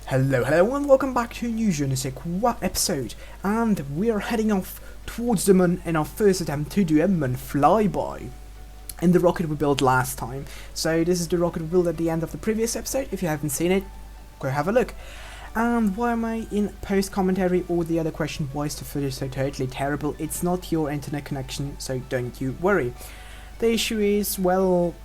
Hello and welcome back to a new JNSQ episode, and we are heading off towards the moon in our first attempt to do a moon flyby in the rocket we built last time. So this is the rocket we built at the end of the previous episode. If you haven't seen it, go have a look. And why am I in post commentary, or the other question, why is the footage so totally terrible? It's not your internet connection, so don't you worry. The issue is, well,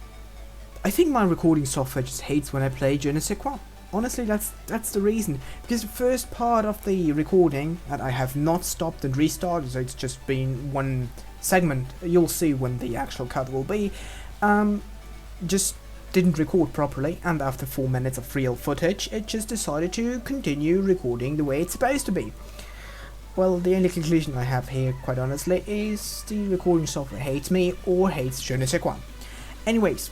I think my recording software just hates when I play JNSQ. Honestly, that's the reason, because the first part of the recording that I have not stopped and restarted, so it's just been one segment, you'll see when the actual cut will be, just didn't record properly, and after 4 minutes of real footage, it just decided to continue recording the way it's supposed to be. Well, the only conclusion I have here, quite honestly, is the recording software hates me or hates JNSQ. Anyways,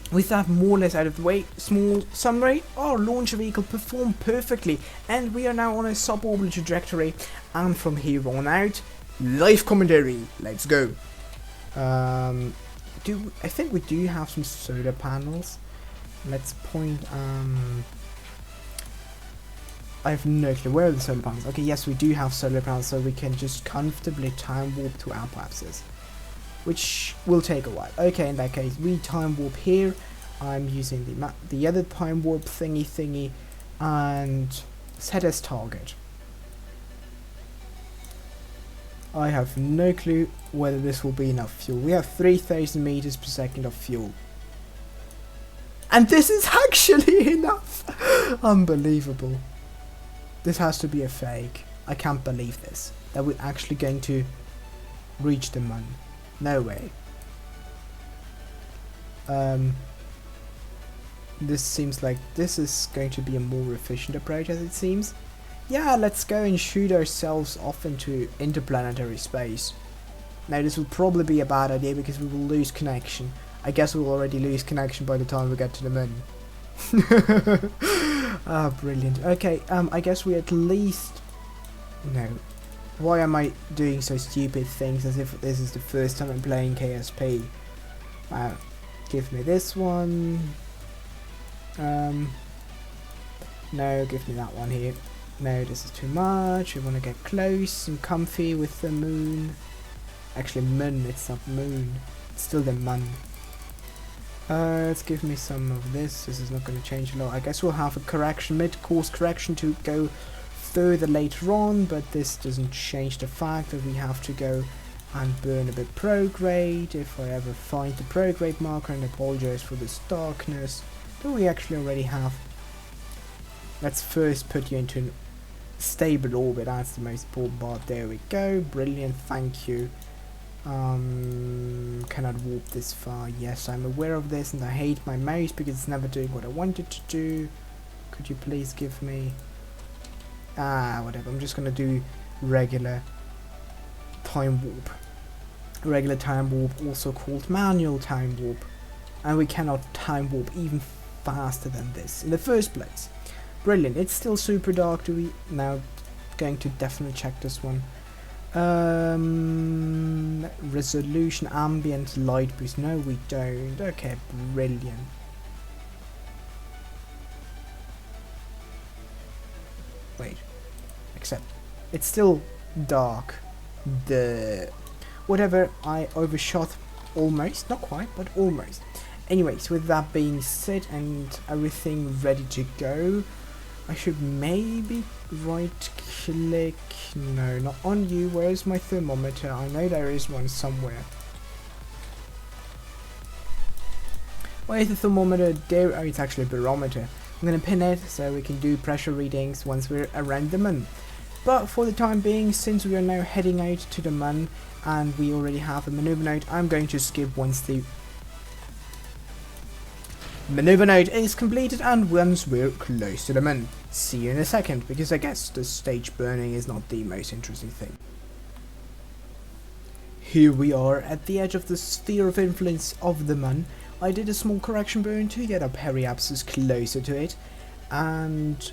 with that more or less out of the way, small summary, our launch vehicle performed perfectly and we are now on a suborbital trajectory, and from here on out, live commentary, let's go. I think we do have some solar panels. Let's point, I have no clue, where are the solar panels? Okay, yes, we do have solar panels, so we can just comfortably time warp to our purposes, which will take a while. Okay, in that case, we time warp here. I'm using the other time warp thingy and set as target. I have no clue whether this will be enough fuel. We have 3,000 meters per second of fuel. And this is actually enough! Unbelievable. This has to be a fake. I can't believe this. That we're actually going to reach the moon. No way. This seems like this is going to be a more efficient approach, as it seems. Yeah, let's go and shoot ourselves off into interplanetary space. Now this will probably be a bad idea because we will lose connection. I guess we'll already lose connection by the time we get to the moon. Ah, brilliant. Okay, I guess we at least... No. Why am I doing so stupid things as if this is the first time I'm playing KSP? Give me this one. No, give me that one here. No, this is too much. We want to get close and comfy with the moon. Actually, moon, it's not moon. It's still the moon. Let's give me some of this. This is not going to change a lot. I guess we'll have a correction, mid-course correction to go further later on, but this doesn't change the fact that we have to go and burn a bit prograde if I ever find the prograde marker, and apologize for this darkness. Do we actually already have? Let's first put you into a stable orbit. That's the most important part. There we go. Brilliant, thank you. Cannot warp this far. Yes, I'm aware of this, and I hate my mouse because it's never doing what I want it to do. Could you please give me... whatever, I'm just gonna do regular time warp. Regular time warp, also called manual time warp. And we cannot time warp even faster than this in the first place. Brilliant, it's still super dark. Do we now going to definitely check this one. Resolution, ambient light boost. No, we don't. Okay, brilliant. Wait. Except it's still dark. Whatever, I overshot almost, not quite, but almost. Anyways, with that being said and everything ready to go, I should maybe right click. No, not on you. Where's my thermometer? I know there is one somewhere. Where's the thermometer? There. Oh, it's actually a barometer. I'm gonna pin it so we can do pressure readings once we're around the moon. But for the time being, since we are now heading out to the moon and we already have a maneuver node, I'm going to skip once the maneuver node is completed and once we're close to the moon. See you in a second, because I guess the stage burning is not the most interesting thing. Here we are at the edge of the sphere of influence of the moon. I did a small correction burn to get our periapsis closer to it, and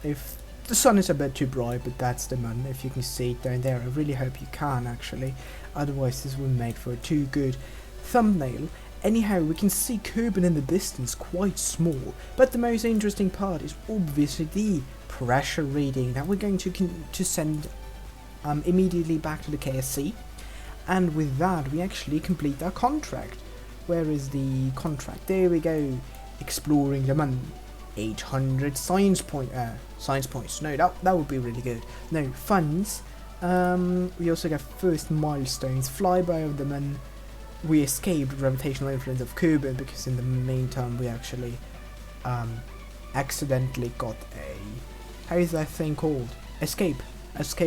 if the sun is a bit too bright, but that's the moon, if you can see it down there. I really hope you can actually, otherwise this will make for a too good thumbnail. Anyhow, we can see Kerbin in the distance, quite small, but the most interesting part is obviously the pressure reading that we're going to send immediately back to the KSC, and with that we actually complete our contract. Where is the contract? There we go. Exploring the moon. 800 science points. No, that would be really good. No, funds. We also get first milestones. Flyby of the moon. We escaped gravitational influence of Kerbin because in the meantime we actually accidentally got a, how is that thing called? Escape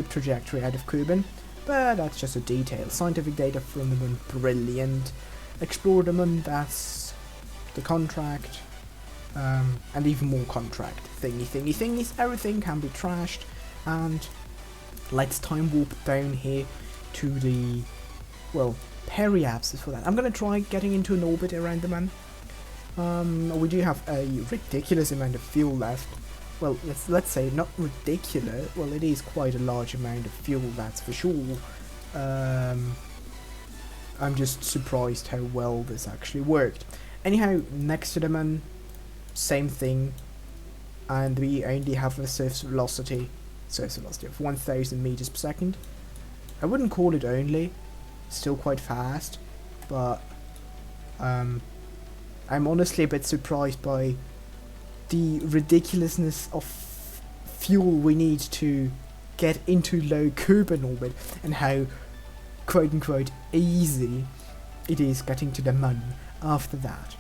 trajectory out of Kerbin, but that's just a detail. Scientific data from the moon, brilliant. Explore the moon, that's the contract, and even more contract thingies. Everything can be trashed, and let's time warp down here to the, well, periapsis for that. I'm gonna try getting into an orbit around the moon. We do have a ridiculous amount of fuel left. Well, let's say not ridiculous. Well, it is quite a large amount of fuel, that's for sure. I'm just surprised how well this actually worked. Anyhow, next to the moon, same thing, and we only have a surface velocity of 1000 meters per second. I wouldn't call it only. Still quite fast, but I'm honestly a bit surprised by the ridiculousness of fuel we need to get into low Kerbin orbit and how quote unquote easy it is getting to the moon after that.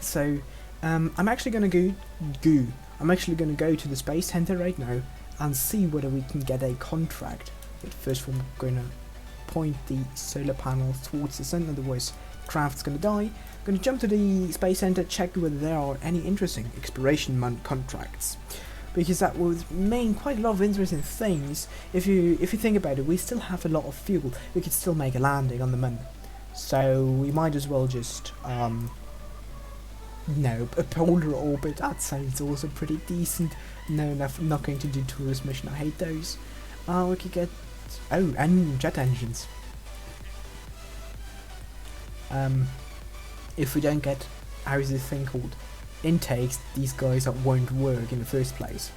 So I'm actually gonna go to the space center right now and see whether we can get a contract. But first we're gonna point the solar panels towards the sun, otherwise craft's gonna die. I'm gonna jump to the space center, check whether there are any interesting exploration contracts, because that would mean quite a lot of interesting things. If you think about it, we still have a lot of fuel. We could still make a landing on the moon, so we might as well just no, a polar orbit, that sounds also pretty decent. No, not going to do tourist mission, I hate those. We could get, oh, and jet engines. If we don't get, how is this thing called, intakes, these guys won't work in the first place.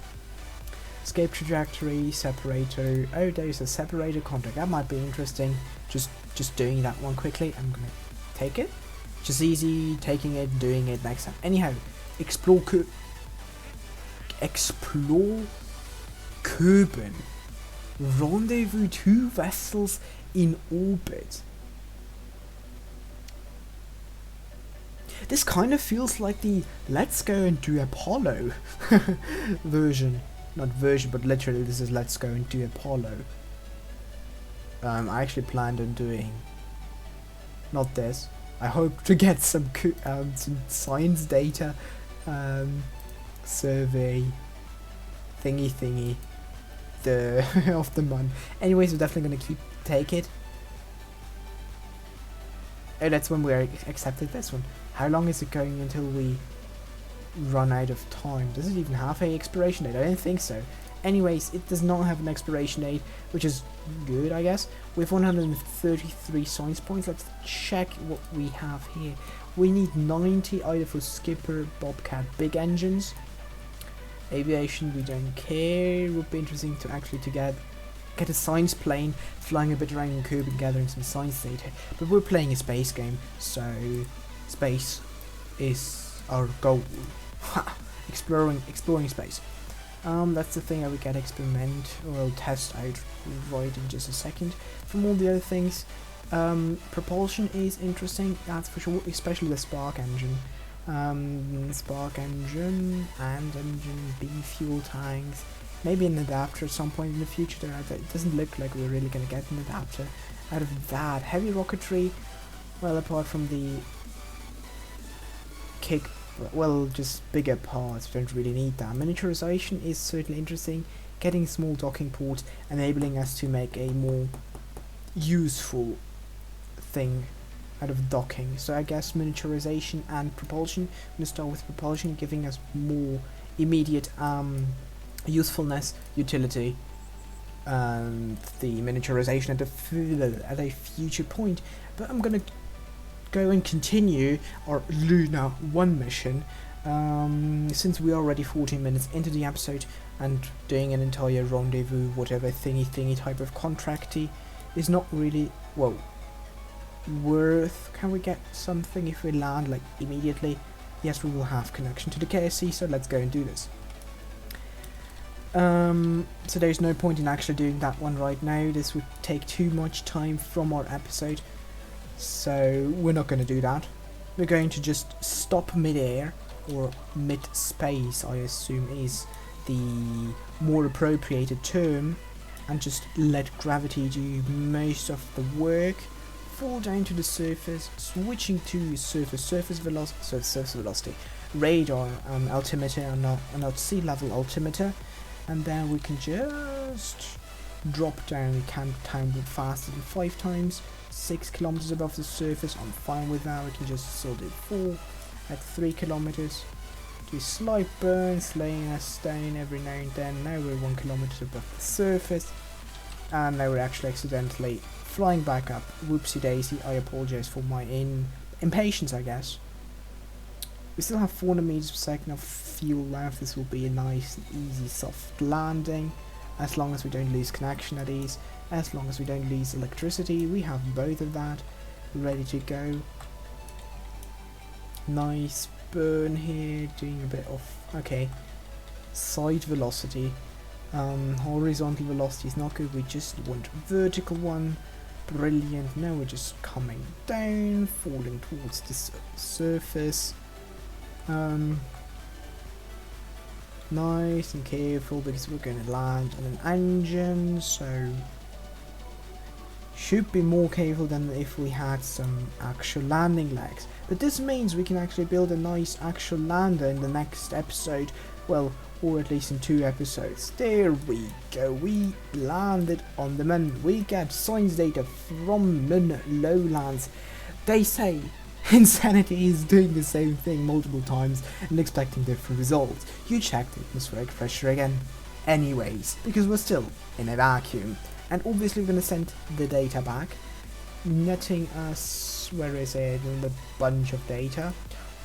Escape trajectory, separator. Oh, there's a separator contract. That might be interesting. Just doing that one quickly. I'm gonna take it. Just easy, taking it, doing it next time. Anyhow, explore Kerbin. Rendezvous 2 vessels in orbit. This kind of feels like the Let's Go and Do Apollo version. Not version, but literally this is Let's Go and Do Apollo. I actually planned on doing not this. I hope to get some science data, survey, thingy, of the moon. Anyways, we're definitely gonna take it. Oh, that's when we accepted this one. How long is it going until we run out of time? Does it even have a expiration date? I don't think so. Anyways, it does not have an expiration date, which is good, I guess. We have 133 science points. Let's check what we have here. We need 90 either for Skipper, Bobcat, big engines. Aviation, we don't care. It would be interesting to actually get a science plane flying a bit around in Kerbin, gathering some science data. But we're playing a space game, so space is our goal. exploring space. That's the thing I would get experiment, or I'll test out right in just a second. From all the other things, propulsion is interesting, that's for sure, especially the spark engine. Spark engine and engine B fuel tanks, maybe an adapter at some point in the future. It doesn't look like we're really going to get an adapter out of that. Heavy rocketry, well, apart from the kick, well, just bigger parts, we don't really need that. Miniaturization is certainly interesting, getting small docking ports, enabling us to make a more useful thing out of docking. So I guess miniaturization and propulsion. I'm going to start with propulsion, giving us more immediate usefulness, utility, and the miniaturization at a future point. But I'm going to go and continue our Luna 1 mission. Since we are already 14 minutes into the episode and doing an entire rendezvous, whatever thingy type of contracty is not really, well, worth. Can we get something if we land like immediately? Yes, we will have connection to the KSC, so let's go and do this. So there's no point in actually doing that one right now. This would take too much time from our episode, so we're not going to do that. We're going to just stop mid-air, or mid-space I assume is the more appropriated term, and just let gravity do most of the work. Fall down to the surface, switching to surface velocity, radar altimeter and not sea level altimeter, and then we can just drop down. We can't time it faster than 5 times, 6 kilometers above the surface. I'm fine with that. We can just still do 4 at 3 kilometers. Do slight burn, slaying a stone every now and then. Now we're 1 kilometer above the surface, and now we're actually accidentally flying back up. Whoopsie daisy, I apologize for my impatience, I guess. We still have 400 meters per second of fuel left. This will be a nice, easy, soft landing, as long as we don't lose connection at ease, as long as we don't lose electricity. We have both of that ready to go. Nice burn here, doing a bit of, okay, side velocity. Horizontal velocity is not good, we just want vertical one. Brilliant. Now we're just coming down, falling towards the surface. Nice and careful, because we're going to land on an engine, so should be more careful than if we had some actual landing legs. But this means we can actually build a nice actual lander in the next episode, well, or at least in 2 episodes. There we go, we landed on the moon. We get science data from moon lowlands. They say insanity is doing the same thing multiple times and expecting different results. You check the atmospheric pressure again. Anyways, because we're still in a vacuum. And obviously we're going to send the data back, netting us, where is it, a bunch of data.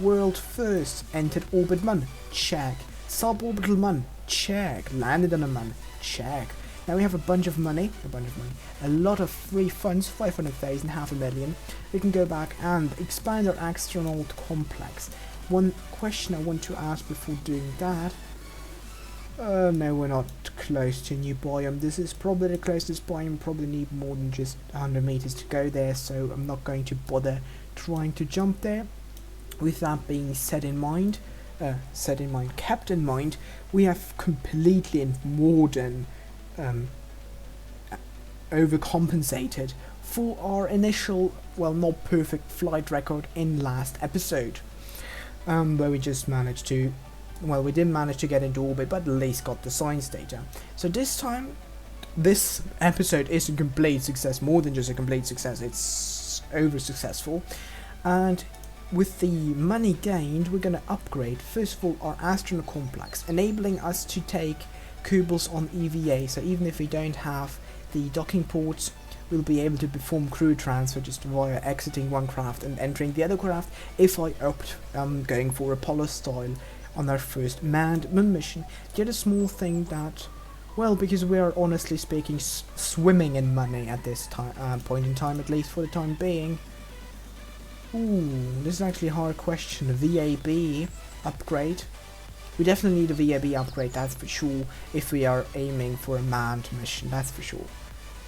World first, entered orbit moon, check. Suborbital moon, check. Landed on a moon, check. Now we have a bunch of money, a lot of free funds, 500,000, half a million. We can go back and expand our astronaut complex. One question I want to ask before doing that. No, we're not close to a new biome. This is probably the closest biome. Probably need more than just 100 meters to go there, so I'm not going to bother trying to jump there. With that being kept in mind, we have completely and more than overcompensated for our initial, well, not perfect flight record in last episode, where we just managed to, well, we didn't manage to get into orbit, but at least got the science data. So this time, this episode is a complete success, more than just a complete success, it's over successful. And with the money gained, we're going to upgrade, first of all, our astronaut complex, enabling us to take Kubels on EVA, so even if we don't have the docking ports, we'll be able to perform crew transfer just via exiting one craft and entering the other craft, if I opt going for Apollo style on our first manned moon mission. The other small thing that, well, because we are honestly speaking swimming in money at this time, point in time, at least for the time being. Ooh, this is actually a hard question. A VAB upgrade. We definitely need a VAB upgrade, that's for sure, if we are aiming for a manned mission, that's for sure.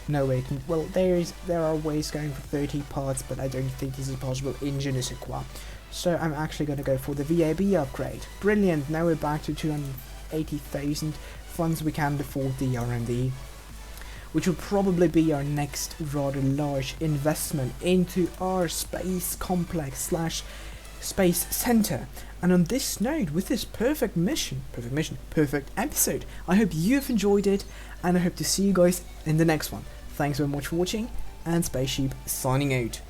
No way can, well, there are ways going for 30 parts, but I don't think this is possible in JNSQ. So I'm actually going to go for the VAB upgrade. Brilliant, now we're back to 280,000 funds. We can afford the R&D, which will probably be our next rather large investment into our space complex / space center. And on this note, with this perfect episode, I hope you've enjoyed it, and I hope to see you guys in the next one. Thanks very much for watching, and Spaceship signing out.